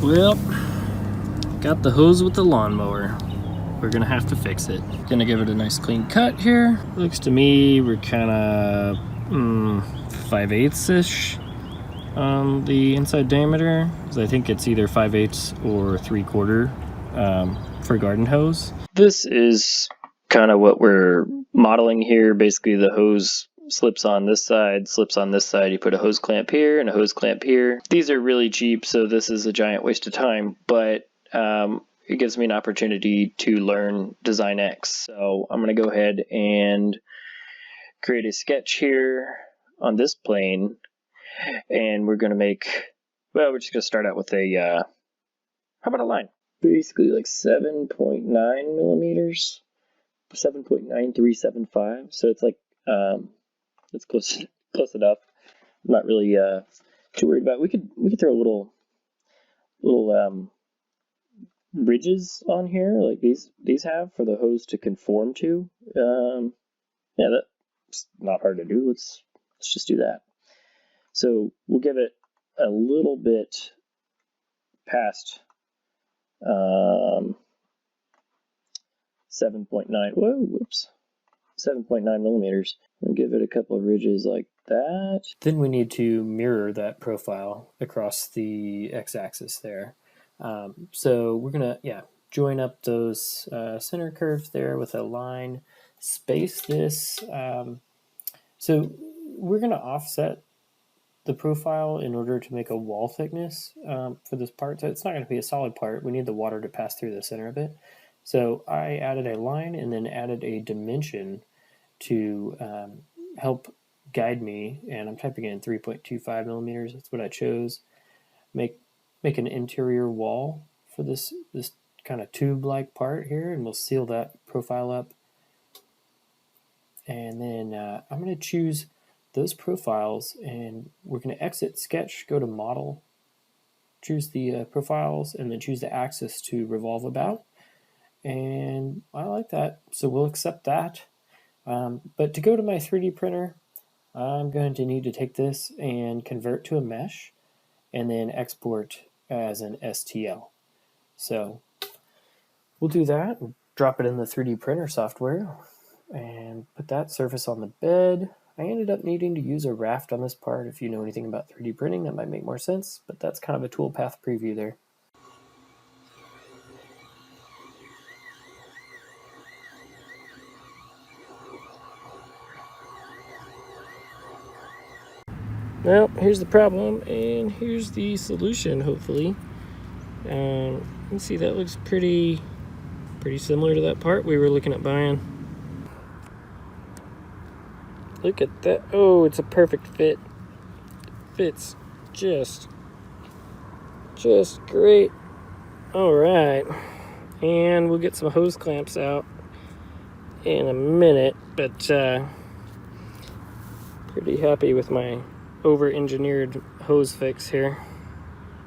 Well, got the hose with the lawnmower. We're gonna have to fix it. Gonna give it a nice clean cut here. Looks to me we're kind of 5/8-ish on the inside diameter, because I think it's either 5/8 or 3/4 for garden hose. This is kind of what we're modeling here. Basically, the hose slips on this side, slips on this side. You put a hose clamp here and a hose clamp here. These are really cheap, so this is a giant waste of time, but it gives me an opportunity to learn DesignX. So I'm going to go ahead and create a sketch here on this plane, and we're going to make, well, we're just going to start out with a, how about a line? Basically like 7.9 millimeters, 7.9375. So it's like, it's close enough. I'm not really too worried about it. We could throw little ridges on here, like these have, for the hose to conform to. Yeah, that's not hard to do. Let's just do that. So we'll give it a little bit past 7.9. Whoa, whoops, 7.9 millimeters. We'll give it a couple of ridges like that. Then we need to mirror that profile across the x-axis there. So we're gonna, join up those center curves there with a line, space this. So we're gonna offset the profile in order to make a wall thickness for this part. So it's not gonna be a solid part. We need the water to pass through the center of it. So I added a line and then added a dimension to help guide me, and I'm typing in 3.25 millimeters. That's what I chose. Make an interior wall for this kind of tube-like part here, and we'll seal that profile up. And then I'm going to choose those profiles, and we're going to exit sketch, go to model, choose the profiles, and then choose the axis to revolve about. And I like that, so we'll accept that. But to go to my 3D printer, I'm going to need to take this and convert to a mesh and then export as an STL. So we'll do that and drop it in the 3D printer software and put that surface on the bed. I ended up needing to use a raft on this part. If you know anything about 3D printing, that might make more sense, but that's kind of a toolpath preview there. Well, here's the problem, and here's the solution, hopefully. You can see that looks pretty similar to that part we were looking at buying. Look at that. Oh, it's a perfect fit. Fits just great. All right. And we'll get some hose clamps out in a minute, but pretty happy with my over-engineered hose fix here.